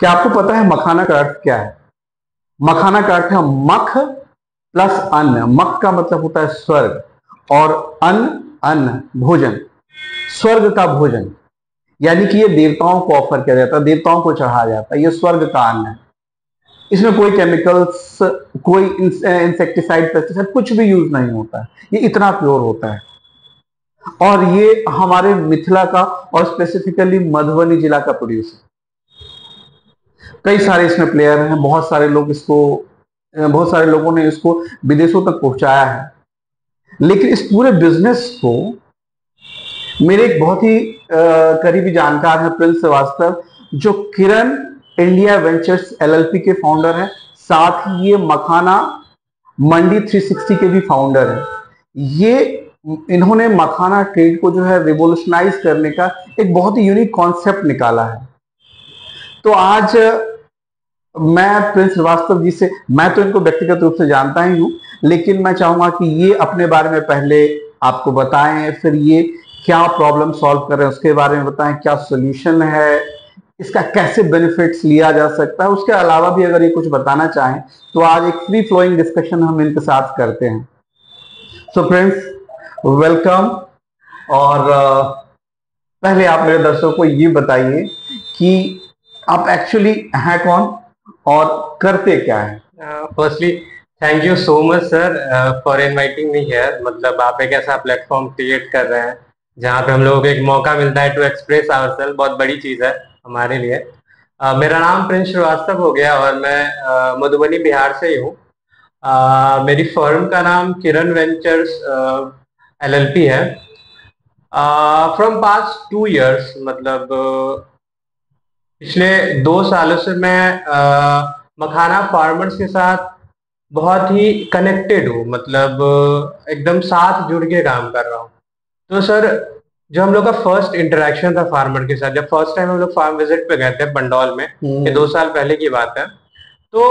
क्या आपको पता है मखाना का अर्थ क्या है? मखाना का अर्थ है मख प्लस अन्न। मख का मतलब होता है स्वर्ग और अन्न अन्न भोजन, स्वर्ग का भोजन। यानी कि ये देवताओं को ऑफर किया जाता है, देवताओं को चढ़ाया जाता है, ये स्वर्ग का अन्न है। इसमें कोई केमिकल्स, कोई इंसेक्टिसाइड, पेस्टिसाइड कुछ भी यूज नहीं होता है, ये इतना प्योर होता है। और ये हमारे मिथिला का और स्पेसिफिकली मधुबनी जिला का प्रोड्यूस है। कई सारे इसमें प्लेयर हैं, बहुत सारे लोगों ने इसको विदेशों तक पहुंचाया है। लेकिन इस पूरे बिजनेस को मेरे एक बहुत ही करीबी जानकार हैं प्रिंस श्रीवास्तव, जो किरण इंडिया वेंचर्स एलएलपी के फाउंडर हैं, साथ ही ये मखाना मंडी 360 के भी फाउंडर हैं। ये इन्होंने मखाना ट्रेड को जो है रिवोल्यूशनाइज करने का एक बहुत ही यूनिक कॉन्सेप्ट निकाला है। तो आज मैं प्रिंस श्रीवास्तव जी से, मैं तो इनको व्यक्तिगत रूप से जानता ही हूं, लेकिन मैं चाहूंगा कि ये अपने बारे में पहले आपको बताएं, फिर ये क्या प्रॉब्लम सॉल्व कर रहे हैं उसके बारे में बताएं, क्या सोल्यूशन है, इसका कैसे बेनिफिट्स लिया जा सकता है। उसके अलावा भी अगर ये कुछ बताना चाहें तो आज एक फ्री फ्लोइंग डिस्कशन हम इनके साथ करते हैं। So friends, welcome. और पहले आप मेरे दर्शकों को ये बताइए कि आप एक्चुअली हैं कौन और करते क्या है? Firstly thank you so much sir for inviting me here. मतलब आप एक ऐसा प्लेटफॉर्म क्रिएट कर रहे हैं जहाँ पे हम लोगों को एक मौका मिलता है टू एक्सप्रेस आवरसेल्फ, बहुत बड़ी चीज़ है हमारे लिए। मेरा नाम प्रिंस श्रीवास्तव हो गया और मैं मधुबनी बिहार से ही हूँ। मेरी फर्म का नाम किरण वेंचर्स एलएलपी है। फ्रॉम पास्ट 2 years, मतलब पिछले 2 सालों से मैं मखाना फार्मर्स के साथ बहुत ही कनेक्टेड हूँ, मतलब एकदम साथ जुड़ के काम कर रहा हूँ। तो सर, जो हम लोग का फर्स्ट इंटरेक्शन था फार्मर के साथ, जब फर्स्ट टाइम हम लोग फार्म विजिट पे गए थे पंडौल में, ये 2 साल पहले की बात है। तो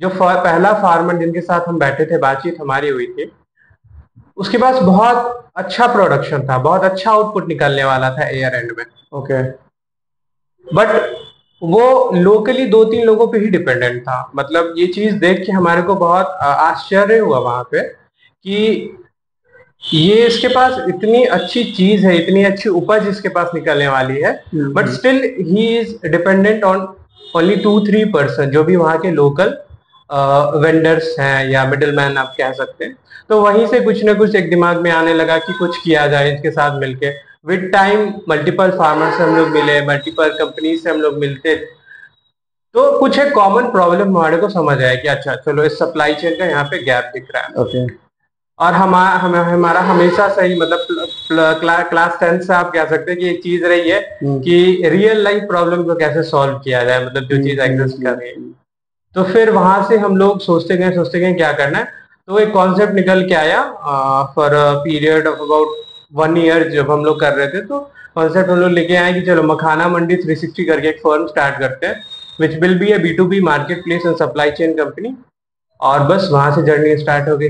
जो पहला फार्मर जिनके साथ हम बैठे थे, बातचीत हमारी हुई थी, उसके पास बहुत अच्छा प्रोडक्शन था, बहुत अच्छा आउटपुट निकलने वाला था ईयर एंड में। ओके। बट वो लोकली 2-3 लोगों पे ही डिपेंडेंट था। मतलब ये चीज देख के हमारे को बहुत आश्चर्य हुआ वहां पे कि ये इसके पास इतनी अच्छी चीज है, इतनी अच्छी उपज इसके पास निकलने वाली है, but still he is dependent on only 2-3% जो भी वहाँ के लोकल वेंडर्स हैं या मिडिल मैन आप कह सकते हैं। तो वहीं से कुछ ना कुछ एक दिमाग में आने लगा कि कुछ किया जाए इसके साथ मिलके। विद टाइम मल्टीपल फार्मर से हम लोग मिले, मल्टीपल कंपनी से हम लोग मिलते, तो कुछ एक कॉमन प्रॉब्लम हमारे को समझ आया कि अच्छा चलो इस सप्लाई चेन का यहाँ पे गैप दिख रहा है। ओके। और हमारा हमेशा सही, मतलब क्लास 10 से आप कह सकते हैं कि एक चीज रही है कि रियल लाइफ प्रॉब्लम को कैसे सॉल्व किया जाए, मतलब जो चीज एग्जिस्ट कर रही है। तो फिर वहां से हम लोग सोचते गए क्या करना है। तो एक कॉन्सेप्ट निकल के आया for a period of about 1 year जब हम लोग कर रहे थे। तो कॉन्सेप्ट हम लोग लेके आए कि चलो मखाना मंडी 360 करके एक फर्म स्टार्ट करते हैं, which will be A B2B market place and supply chain company. और बस वहां से जर्नी स्टार्ट हो गई।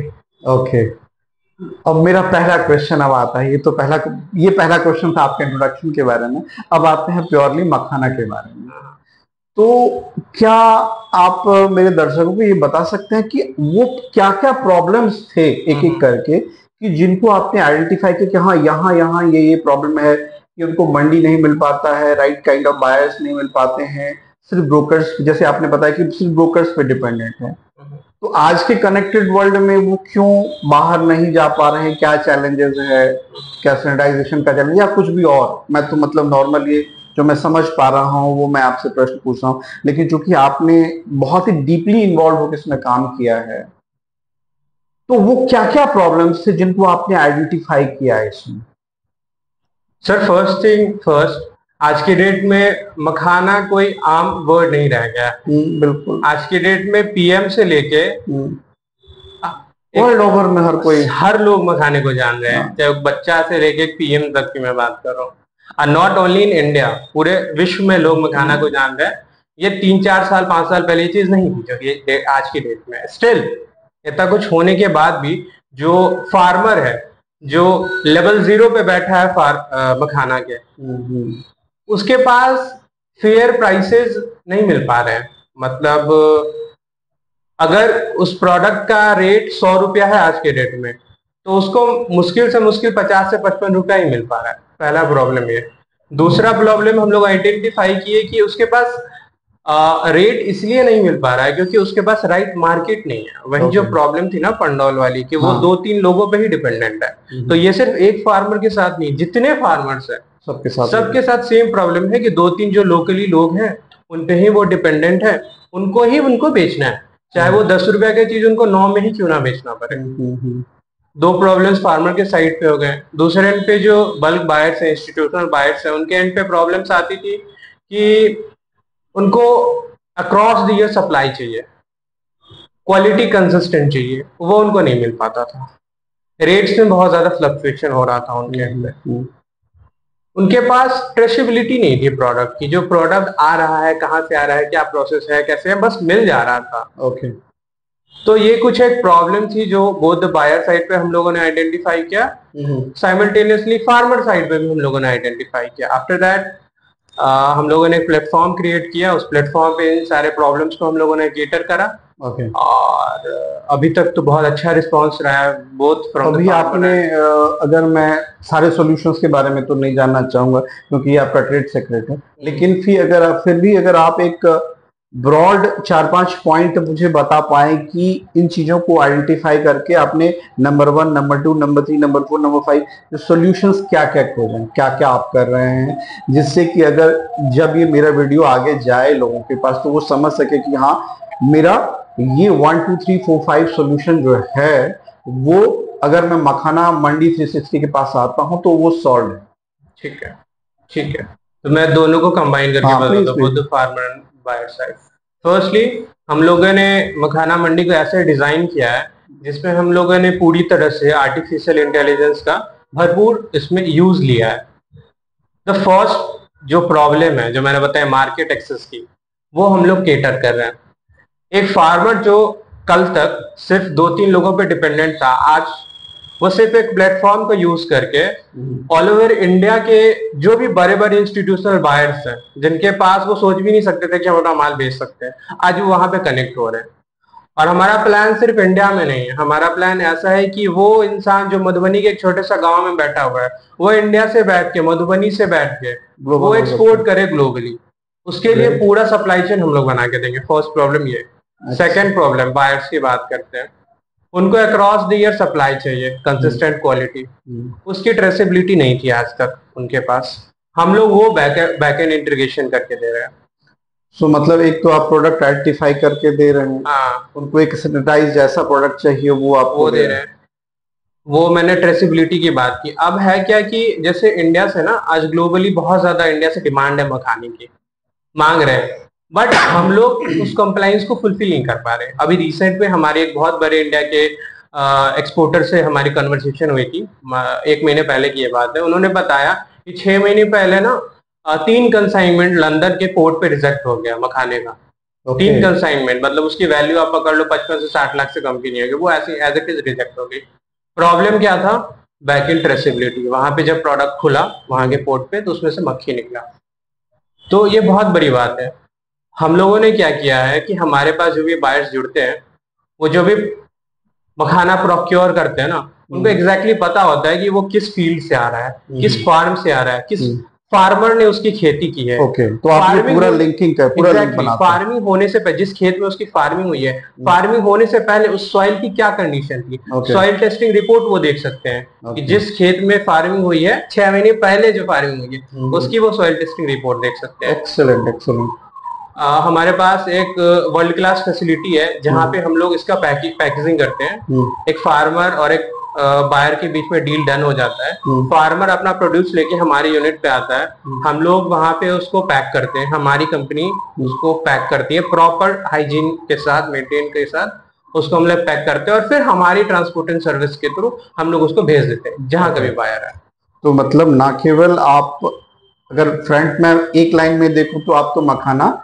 ओके। अब मेरा पहला क्वेश्चन अब आता है, ये पहला क्वेश्चन था आपके इंट्रोडक्शन के बारे में। अब आते हैं प्योरली मखाना के बारे में। तो क्या आप मेरे दर्शकों को ये बता सकते हैं कि वो क्या क्या प्रॉब्लम्स थे एक एक करके, कि जिनको आपने आइडेंटिफाई किया कि हाँ यहाँ यहाँ ये प्रॉब्लम है, कि उनको मंडी नहीं मिल पाता है, राइट काइंड ऑफ बायर्स नहीं मिल पाते हैं, सिर्फ ब्रोकर्स, जैसे आपने बताया कि सिर्फ ब्रोकर्स पे डिपेंडेंट है। तो आज के कनेक्टेड वर्ल्ड में वो क्यों बाहर नहीं जा पा रहे हैं, क्या चैलेंजेस है, क्या सैनिटाइजेशन का चैलेंज या कुछ भी और? मैं तो मतलब नॉर्मल ये जो मैं समझ पा रहा हूँ वो मैं आपसे प्रश्न पूछ रहा हूँ, लेकिन चूंकि आपने बहुत ही डीपली इन्वॉल्व होकर इसमें काम किया है, तो वो क्या क्या प्रॉब्लम्स थे जिनको आपने आइडेंटिफाई किया है इसमें? सर, फर्स्ट थिंग फर्स्ट, आज की डेट में मखाना कोई आम वर्ड नहीं रह गया। बिल्कुल। आज की डेट में पीएम से लेके वर्ल्ड ओवर में हर लोग मखाने को जान रहे हैं, चाहे बच्चा से लेके पीएम तक की मैं बात कर रहा हूँ। और नॉट ओनली इन इंडिया, पूरे विश्व में लोग मखाना को जान रहे हैं। ये 3-4 साल 5 साल पहले ये चीज नहीं थी जो ये आज की डेट में। स्टिल इतना कुछ होने के बाद भी जो फार्मर है, जो लेवल 0 पे बैठा है मखाना के, उसके पास फेयर प्राइसेस नहीं मिल पा रहे हैं। मतलब अगर उस प्रोडक्ट का रेट 100 रुपया है आज के डेट में, तो उसको मुश्किल से मुश्किल 50 से 55 रुपया ही मिल पा रहा है। पहला प्रॉब्लम ये। दूसरा प्रॉब्लम हम लोग आइडेंटिफाई किए कि उसके पास रेट इसलिए नहीं मिल पा रहा है क्योंकि उसके पास राइट मार्केट नहीं है। वही जो प्रॉब्लम थी ना पंडौल वाली, कि वो 2-3 लोगों पे ही डिपेंडेंट है। तो ये सिर्फ एक फार्मर के साथ नहीं, जितने फार्मर्स हैं सबके साथ सेम प्रॉब्लम है कि 2-3 जो लोकली लोग हैं उन पे ही वो डिपेंडेंट है, उनको ही उनको बेचना है, चाहे वो 10 रुपया की चीज उनको 9 में ही क्यों ना बेचना पड़े। दो प्रॉब्लम्स फार्मर के साइड पे हो गए। दूसरे एंड पे जो बल्क बायर्स है, इंस्टीट्यूशनल बायर्स है, उनके एंड पे प्रॉब्लम्स आती थी कि उनको अक्रॉस द ईयर सप्लाई चाहिए, क्वालिटी कंसिस्टेंट चाहिए, वो उनको नहीं मिल पाता था। रेट्स में बहुत ज्यादा फ्लक्चुएशन हो रहा था उनके एंड पे। उनके पास ट्रेसेबिलिटी नहीं थी प्रोडक्ट की, जो प्रोडक्ट आ रहा है, कहाँ से आ रहा है, क्या प्रोसेस है, कैसे है, बस मिल जा रहा था। ओके। तो ये कुछ एक प्रॉब्लम थी जो बोथ द बायर साइड पे हम लोगों ने आइडेंटिफाई किया, साइमल्टेनियसली फार्मर साइड पे भी हम लोगों ने आइडेंटिफाई किया। आफ्टर दैट हम लोगों ने एक प्लेटफॉर्म क्रिएट किया, उस प्लेटफॉर्म पे इन सारे प्रॉब्लम्स को हम लोगों ने केटर करा। और अभी तक तो बहुत अच्छा रिस्पांस रहा है बोथ फ्रॉम। अभी आपने अगर मैं सारे सॉल्यूशंस के बारे में तो नहीं जानना चाहूंगा क्योंकि ये आपका ट्रेड सीक्रेट है, लेकिन फिर आप एक ब्रॉड 4-5 पॉइंट मुझे बता पाए कि इन चीजों को आइडेंटिफाई करके आपने number 1, number 2, number 3, number 4, number 5 जो सॉल्यूशंस क्या क्या खोजे हैं, क्या क्या आप कर रहे हैं, जिससे कि अगर जब ये मेरा वीडियो आगे जाए लोगों के पास तो वो समझ सके कि हाँ मेरा ये 1 2 3 4 5 सॉल्यूशन जो है वो अगर मैं मखाना मंडी 360 के पास आता हूं तो वो सॉल्व है। ठीक है, ठीक है। तो मैं दोनों को कंबाइन करके बताता हूं, both farmer and buyer side. Firstly हम लोगों ने मखाना मंडी को ऐसे डिजाइन किया है जिसमें हम लोगों ने पूरी तरह से आर्टिफिशियल इंटेलिजेंस का भरपूर इसमें यूज लिया है। द फर्स्ट जो प्रॉब्लम है जो मैंने बताया मार्केट एक्सेस की, वो हम लोग केटर कर रहे हैं। एक फार्मर जो कल तक सिर्फ 2-3 लोगों पे डिपेंडेंट था, आज वो सिर्फ एक प्लेटफॉर्म को यूज करके ऑल ओवर इंडिया के जो भी बड़े बड़े इंस्टीट्यूशनल बायर्स हैं जिनके पास वो सोच भी नहीं सकते थे कि हम अपना माल बेच सकते हैं, आज वो वहां पे कनेक्ट हो रहे हैं। और हमारा प्लान सिर्फ इंडिया में नहीं है, हमारा प्लान ऐसा है कि वो इंसान जो मधुबनी के एक छोटे सा गांव में बैठा हुआ है, वो इंडिया से बैठ के, मधुबनी से बैठ के वो एक्सपोर्ट करे ग्लोबली। उसके लिए पूरा सप्लाई चेन हम लोग बना के देंगे। फर्स्ट प्रॉब्लम ये। सेकेंड प्रॉब्लम, बायर्स की बात करते हैं। उनको अक्रॉस द ईयर सप्लाई चाहिए, कंसिस्टेंट क्वालिटी। उसकी ट्रेसेबिलिटी नहीं थी आज तक उनके पास, हम लोग वो बैक एंड इंटीग्रेशन करके दे रहे हैं। सो मतलब एक तो आप प्रोडक्ट आइडेंटिफाई करके दे रहे हैं, उनको एक सैनिटाइज जैसा प्रोडक्ट चाहिए वो आप वो दे रहे हैं। वो मैंने ट्रेसेबिलिटी की बात की। अब है क्या कि जैसे इंडिया से ना आज ग्लोबली बहुत ज्यादा इंडिया से डिमांड है मखाने की, मांग रहे हैं, बट हम लोग उस कंप्लाइंस को फुलफिल नहीं कर पा रहे। अभी रिसेंट में हमारे एक बहुत बड़े इंडिया के एक्सपोर्टर से हमारी कन्वर्सेशन हुई थी, 1 महीने पहले की ये बात है। उन्होंने बताया कि 6 महीने पहले ना 3 कंसाइनमेंट लंदन के पोर्ट पे रिजेक्ट हो गया मखाने का। 3 कंसाइनमेंट, मतलब उसकी वैल्यू आप पकड़ लो 55 से 60 लाख से कम की नहीं होगी, वो ऐसे एज इट इज रिजेक्ट हो गई। प्रॉब्लम क्या था? Back in traceability. वहां पे जब प्रोडक्ट खुला वहां के पोर्ट पे तो उसमें से मक्खी निकला। तो ये बहुत बड़ी बात है। हम लोगों ने क्या किया है कि हमारे पास जो भी बायर्स जुड़ते हैं, वो जो भी मखाना प्रोक्योर करते हैं ना, उनको एग्जैक्टली पता होता है कि वो किस फील्ड से आ रहा है, किस फार्म से आ रहा है, किस फार्मर ने उसकी खेती की है। तो आप ये पूरा लिंकिंग का पूरा लिंक बनाते हैं। फार्मिंग होने से पहले, जिस खेत में उसकी फार्मिंग हुई है, फार्मिंग होने से पहले उस सॉइल की क्या कंडीशन थी, सॉइल टेस्टिंग रिपोर्ट वो देख सकते हैं कि जिस खेत में फार्मिंग हुई है 6 महीने पहले जो फार्मिंग हुई है उसकी वो सॉइल टेस्टिंग रिपोर्ट देख सकते हैं। Excellent, excellent. हमारे पास एक वर्ल्ड क्लास फैसिलिटी है जहाँ पे हम लोग इसका पैकेजिंग करते हैं। एक फार्मर और एक बायर के बीच में डील डन हो जाता है। फार्मर अपना प्रोड्यूस लेके हमारे यूनिट पे आता है, हम लोग वहां पे उसको पैक करते हैं, हमारी कंपनी उसको पैक करती है प्रॉपर हाइजीन के साथ, मेंटेन के साथ उसको हम लोग पैक करते हैं और फिर हमारी ट्रांसपोर्टिंग सर्विस के थ्रू हम लोग उसको भेज देते हैं जहाँ कभी बायर है। तो मतलब ना केवल आप अगर फ्रंट में एक लाइन में देखूं तो आप तो मखाना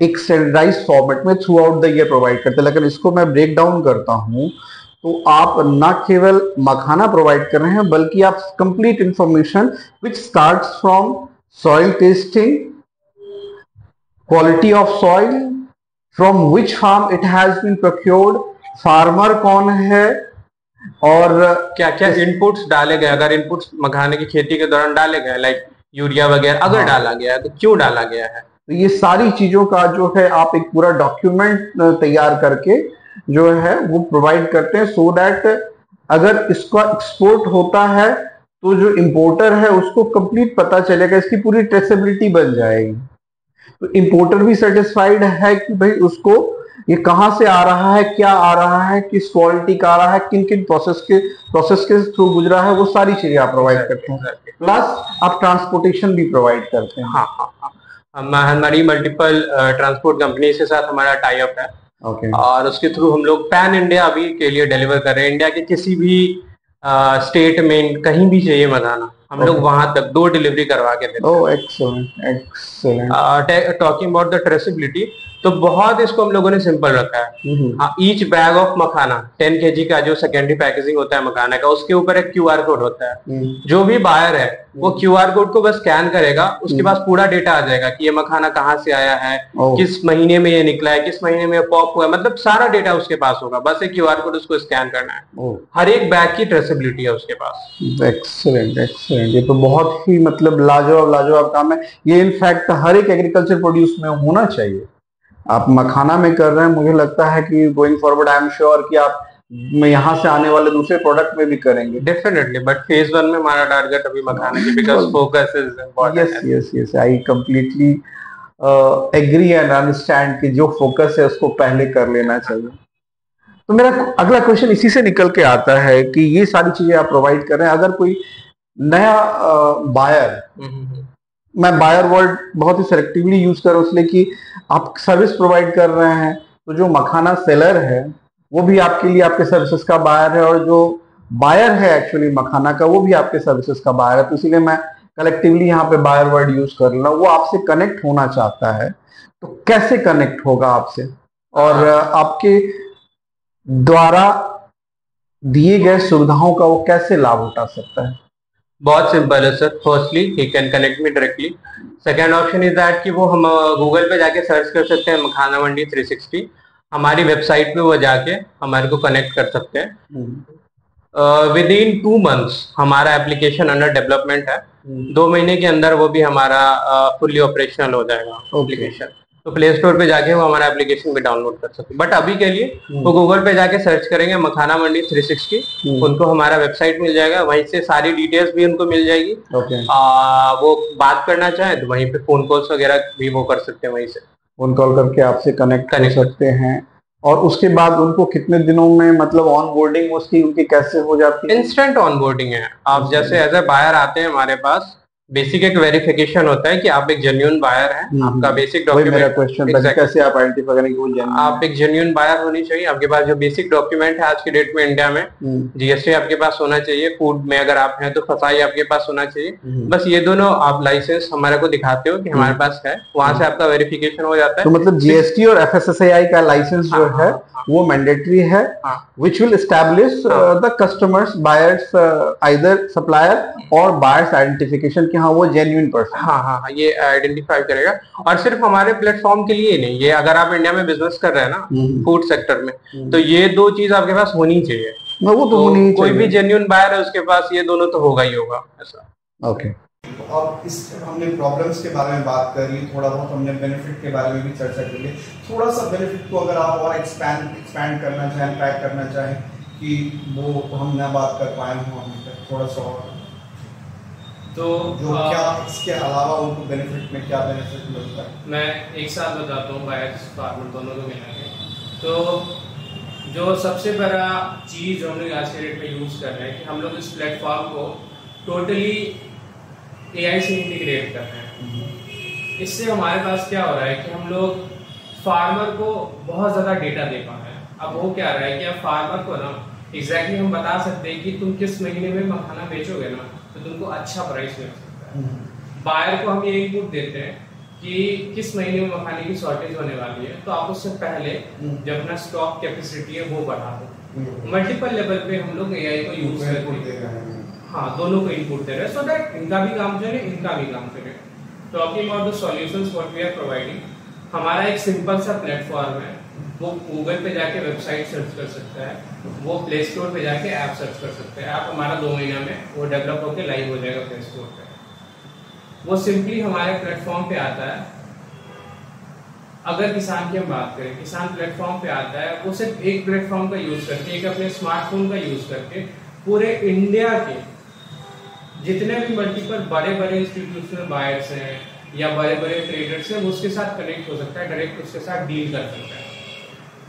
एक स्टैंडर्डाइज फॉर्मेट में through out the year provide करते हैं, लेकिन इसको मैं ब्रेक डाउन करता हूं तो आप ना केवल मखाना प्रोवाइड कर रहे हैं बल्कि आप complete information which starts from soil testing, quality of soil, from which farm it has been procured, farmer कौन है, और क्या क्या इनपुट्स डाले गए, अगर इनपुट्स मखाने की खेती के दौरान डाले गए लाइक यूरिया वगैरह अगर डाला गया है तो क्यों डाला गया है। तो ये सारी चीजों का जो है आप एक पूरा डॉक्यूमेंट तैयार करके जो है वो प्रोवाइड करते हैं, सो दैट अगर इसका एक्सपोर्ट होता है तो जो इंपोर्टर है उसको कंप्लीट पता चलेगा, इसकी पूरी ट्रेसेबिलिटी बन जाएगी। तो इंपोर्टर भी सेटिस्फाइड है कि भाई उसको ये कहाँ से आ रहा है, क्या आ रहा है, किस क्वालिटी का आ रहा है, किन किन प्रोसेस के थ्रू गुजरा है, वो सारी चीजें आप प्रोवाइड करते हैं। प्लस आप ट्रांसपोर्टेशन भी प्रोवाइड करते हैं। हाँ हाँ हाँ, हमारी मल्टीपल ट्रांसपोर्ट कंपनी के साथ हमारा टाई अप है। और उसके थ्रू हम लोग पैन इंडिया अभी के लिए डिलीवर कर रहे हैं। इंडिया के किसी भी स्टेट में कहीं भी चाहिए मखाना, हम लोग वहां तक डोर डिलीवरी करवा के देते हैं। Oh excellent excellent. Talking about the traceability, तो बहुत इसको हम लोगों ने सिंपल रखा है। Each bag of makhana 10 kg का जो सेकेंडरी पैकेजिंग होता है मखाना का, उसके ऊपर एक क्यूआर कोड होता है। जो भी बायर है वो क्यूआर कोड को बस स्कैन करेगा, उसके पास पूरा डेटा आ जाएगा कि ये मखाना कहाँ से आया है, किस महीने में ये निकला है, किस महीने में पॉप हुआ है, मतलब सारा डेटा उसके पास होगा। बस एक क्यूआर कोड उसको स्कैन करना है। हर एक बैग की ट्रेसेबिलिटी है उसके पास। एक्सीलेंट एक्सीलेंट, ये तो बहुत ही मतलब लाजवाब काम है। ये इनफैक्ट हर एक एग्रीकल्चर प्रोड्यूस में होना चाहिए। आप मखाना में कर रहे हैं, मुझे लगता है कि going forward I am sure कि आप यहाँ से आने वाले दूसरे प्रोडक्ट में भी करेंगे। डेफिनेटली, बट फेज 1 में हमारा टारगेट अभी मखाने की, because focus is important. Yes I completely agree and understand कि जो फोकस है उसको पहले कर लेना चाहिए। तो मेरा अगला क्वेश्चन इसी से निकल के आता है कि ये सारी चीजें आप प्रोवाइड कर रहे हैं, अगर कोई नया बायर, मैं बायर वर्ड बहुत ही सेलेक्टिवली यूज कर रहा हूँ इसलिए कि आप सर्विस प्रोवाइड कर रहे हैं, तो जो मखाना सेलर है वो भी आपके लिए आपके सर्विसेज का बायर है, और जो बायर है एक्चुअली मखाना का वो भी आपके सर्विसेज का बायर है। तो इसीलिए मैं कलेक्टिवली यहाँ पे बायर वर्ड यूज कर रहा हूँ। वो आपसे कनेक्ट होना चाहता है, तो कैसे कनेक्ट होगा आपसे, और आपके द्वारा दिए गए सुविधाओं का वो कैसे लाभ उठा सकता है? बहुत सिंपल है sir. Firstly he can connect me directly. Second option is that कि वो हम गूगल पे जाके सर्च कर सकते हैं मखाना मंडी 360। हमारी वेबसाइट पे वो जाके हमारे को कनेक्ट कर सकते हैं। विद इन 2 months हमारा एप्लीकेशन अंडर डेवलपमेंट है। 2 महीने के अंदर वो भी हमारा फुल्ली ऑपरेशनल हो जाएगा एप्लीकेशन। तो प्ले स्टोर पे जाके वो हमारा एप्लीकेशन भी डाउनलोड कर सकते हैं। बट अभी के लिए वो गूगल पे जाके सर्च करेंगे मखाना मंडी 360, उनको हमारा वेबसाइट मिल जाएगा, वहीं से सारी डिटेल्स भी उनको मिल जाएगी। वो बात करना चाहे तो वहीं पे फोन कॉल्स वगैरह भी वो कर सकते हैं, वहीं से फोन कॉल करके आपसे कनेक्ट कर सकते हैं। और उसके बाद उनको कितने दिनों में मतलब ऑन बोर्डिंग उसकी उनकी कैसे हो जाती है? इंस्टेंट ऑन बोर्डिंग है। आप जैसे एज ए बायर आते हैं हमारे पास, बेसिक एक वेरिफिकेशन होता है कि आप एक जेन्युइन बायर हैं। आपका बेसिक डॉक्यूमेंट, मेरा क्वेश्चन था कैसे आप आइडेंटिफाई करेंगे वो जेन्युइन? आप एक जेन्युइन बायर होनी चाहिए। आपके पास जो बेसिक डॉक्यूमेंट है आज की डेट में इंडिया में, जीएसटी आपके पास होना चाहिए, फूड में अगर आप हैं तो फसाई आपके पास होना चाहिए। बस ये दोनों आप लाइसेंस हमारे को दिखाते हो कि हमारे पास है, वहां से आपका वेरिफिकेशन हो जाता है। तो मतलब जीएसटी और एफएसएसएआई का लाइसेंस जो है वो मैंडेटरी है, which will establish the customers, buyers, either supplier और buyers identification कि हाँ वो genuine person। हाँ, ये आइडेंटिफाई करेगा। और सिर्फ हमारे प्लेटफॉर्म के लिए ही नहीं, ये अगर आप इंडिया में बिजनेस कर रहे हैं ना फूड सेक्टर में, तो ये 2 चीज आपके पास होनी चाहिए। वो तो होनी कोई भी जेन्युइन बायर है उसके पास ये दोनों तो होगा ही होगा ऐसा। ओके, अब इस हमने प्रॉब्लम्स के बारे में बात कर ली, थोड़ा बहुत हमने बेनिफिट के बारे में भी चर्चा कर ली। थोड़ा सा बेनिफिट को अगर आप और एक्सपैंड करना चाहें, पैक करना चाहें कि वो हम ना बात कर पाए हों अभी तक, थोड़ा सा और तो जो क्या इसके अलावा उनको बेनिफिट में क्या बेनिफिट मिलता है? मैं एक साथ बताता हूँ, बायर्स फार्मर दोनों को मिला के। तो जो सबसे बड़ा चीज़ हम लोग आज के डेट में यूज़ कर रहे हैं कि हम लोग इस प्लेटफॉर्म को टोटली AI से इंटीग्रेट कर रहे हैं। इससे हमारे पास क्या हो रहा है कि हम लोग फार्मर को बहुत ज़्यादा डेटा दे पा रहे हैं। अब वो क्या रहा है कि अब फार्मर को ना एग्जैक्टली हम बता सकते हैं कि तुम किस महीने में मखाना बेचोगे ना तो तुमको अच्छा प्राइस मिल सकता है। बायर को हम ये इनपुट देते हैं कि किस महीने में मखाने की शॉर्टेज होने वाली है, तो आप उससे पहले जो अपना स्टॉक कैपेसिटी है वो बढ़ा दो। मल्टीपल लेवल पे हम लोग AI को यूज करते हैं। हाँ, दोनों को इनपुट दे रहे हैं, सो दैट इनका भी काम चले, इनका भी काम चले। Talking about the solutions what we are providing, हमारा एक सिंपल सा प्लेटफॉर्म है, वो गूगल पे जाके वेबसाइट सर्च कर सकता है, वो प्ले स्टोर पे जाके ऐप सर्च कर सकता है। ऐप हमारा 2 महीना में वो डेवलप होकर लाइव हो जाएगा प्ले स्टोर पे। वो सिंपली हमारे प्लेटफॉर्म पे आता है। अगर किसान की हम बात करें, किसान प्लेटफॉर्म पे आता है, वो सिर्फ एक प्लेटफॉर्म का यूज करके, एक अपने स्मार्टफोन का यूज करके पूरे इंडिया के जितने भी मल्टीपल बड़े बड़े इंस्टीट्यूशनल बायर्स हैं या बड़े बड़े ट्रेडर्स हैं, वो उसके साथ कनेक्ट हो सकता है, डायरेक्ट उसके साथ डील कर सकता है।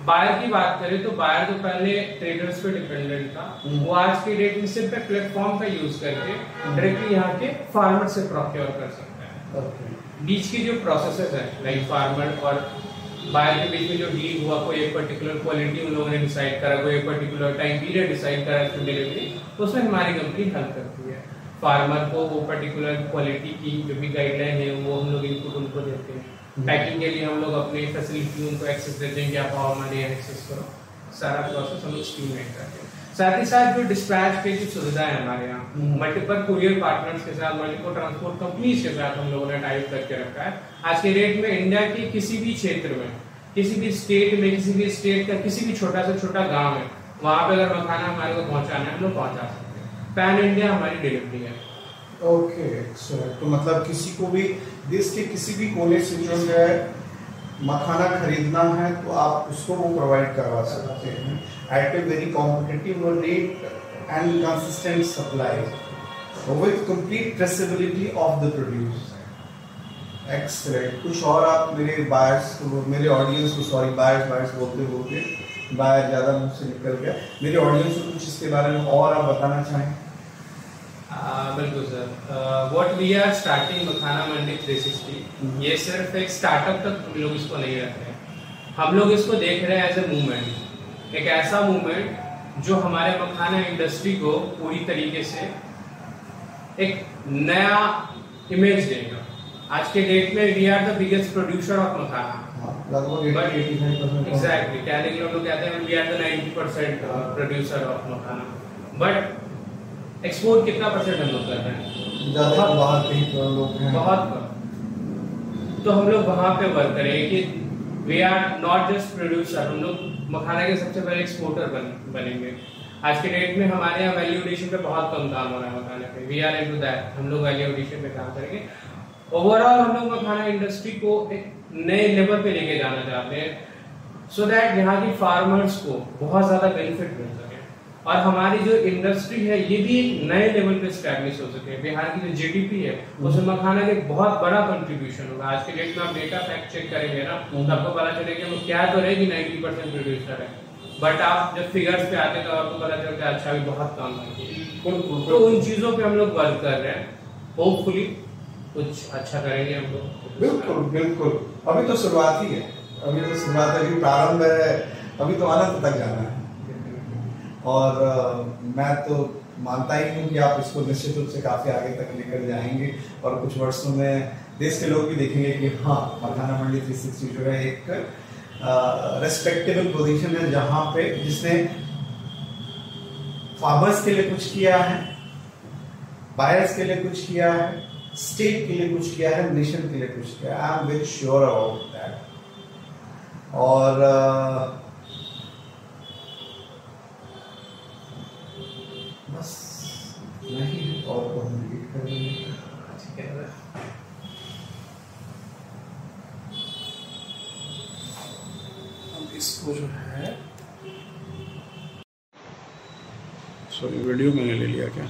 बायर की बात करें तो बायर तो पहले ट्रेडर्स पे डिपेंडेंट था, वो आज के डेट में सिर्फ प्लेटफॉर्म का यूज करके डायरेक्टली यहाँ के फार्मर से प्रोक्योर कर सकता है। बीच की जो प्रोसेसेस है, लाइक फार्मर और बायर के बीच में जो डील हुआ, कोई एक पर्टिकुलर क्वालिटी उन लोगों ने डिसाइड करा, कोई एक पर्टिकुलर टाइम पीरियड डिसाइड करा इसकी डिलीवरी, उसमें हमारी कंपनी हेल्प करती है। फार्मर को वो पर्टिकुलर क्वालिटी की जो भी गाइडलाइन है वो हम लोग इनपुट उनको देते हैं। पैकिंग के लिए हम लोग अपने फैसिलिटी उनको एक्सेस देते हैं कि आप आओ हमारे यहाँ एक्सेस करो, सारा प्रोसेस हम लोग स्ट्रीमलाइन करते हैं। साथ ही साथ जो डिस्पैच की जो सुविधा है हमारे यहाँ, मल्टीपल कुरियर पार्टनर्स के साथ, मल्टीपल ट्रांसपोर्ट कंपनीज के साथ हम लोगों ने टाइप करके रखा है। आज के डेट में इंडिया के किसी भी क्षेत्र में, किसी भी स्टेट में, किसी भी स्टेट का किसी भी छोटा से छोटा गाँव है, वहाँ पे अगर मखाना हमारे को पहुँचाना है हम लोग पहुँचा सकते हैं। पैन इंडिया हमारी डिलीवरी है। ओके, तो मतलब किसी को भी देश के किसी भी कोने से जो है मखाना खरीदना है तो आप उसको वो प्रोवाइड करवा सकते हैं at a very competitive rate and consistent supply with complete traceability of the produce. Excellent. कुछ और आप मेरे बायर्स को, मेरे ऑडियंस को, सॉरी बायर्स बोलते बोलते बायर ज़्यादा मुझ से निकल गया, मेरे ऑडियंस को कुछ इसके बारे में और आप बताना चाहें? बिल्कुल sir, what we are starting Makhana Mandi 360, ये सिर्फ एक स्टार्टअप तक हम लोग इसको नहीं रख रहे हैं। हम लोग इसको देख रहे हैं एज ए मूवमेंट, एक ऐसा मूवमेंट जो हमारे मखाना इंडस्ट्री को पूरी तरीके से एक नया इमेज देगा। आज के डेट में we are the biggest producer of makhana, exactly कहने के लोग कहते हैं we are the 90% producer of makhana, but export कितना परसेंट हम लोग कर रहे हैं? ज़्यादा बाहर कहीं तो लोग हैं, बहुत कम। तो हम लोग वहाँ पे वर्क करेंगे कि we are not just producer, हम लोग मखाना के सबसे पहले एक्सपोर्टर बनेंगे। आज के डेट में हमारे यहाँ वैल्यू एडिशन पे बहुत कम काम हो रहा है मखाने पे, वी आर इनटू दैट, हम लोग वैल्यू एडिशन पे काम करेंगे। ओवरऑल हम लोग मखाना इंडस्ट्री को एक नए लेवल पे लेके जाना चाहते हैं, सो दैट यहाँ की फार्मर्स को बहुत ज्यादा बेनिफिट मिल सके और हमारी जो इंडस्ट्री है ये भी एक नए लेवल पे स्टैब्लिश हो सके। बिहार की जो जीडीपी है उसमें मखाना का एक बहुत बड़ा कंट्रीब्यूशन होगा। आज के डेट में आप डेटा फैक्ट चेक करेंगे ना तो आपको पता चलेगा वो क्या तो रहेगी 90% प्रोड्यूसर है, बट आप जब फिगर्स पे आते तो आपको पता चलता है अच्छा भी बहुत कम है। तो उन चीजों पे हम लोग वर्क कर रहे हैं, होपफुली कुछ अच्छा करेंगे हम लोग। बिल्कुल बिल्कुल, अभी तो शुरुआत ही है, अभी तो शुरुआत है, अभी प्रारंभ है, अभी तो अनंत तक जाना है। और मैं तो मानता ही हूँ कि आप इसको निश्चित रूप से काफ़ी आगे तक लेकर जाएंगे और कुछ वर्षों में देश के लोग भी देखेंगे कि हाँ मखाना मंडी 360 जो है एक रेस्पेक्टेबल पोजीशन है जहाँ पे जिसने फार्मर्स के लिए कुछ किया है, बायर्स के लिए कुछ किया है, स्टेट के लिए कुछ किया है, नेशन के लिए कुछ किया है। I am very sure about that. और बस नहीं और तो हम रीड कर लेंगे। हम इसको जो है, सॉरी वीडियो मैंने ले लिया क्या?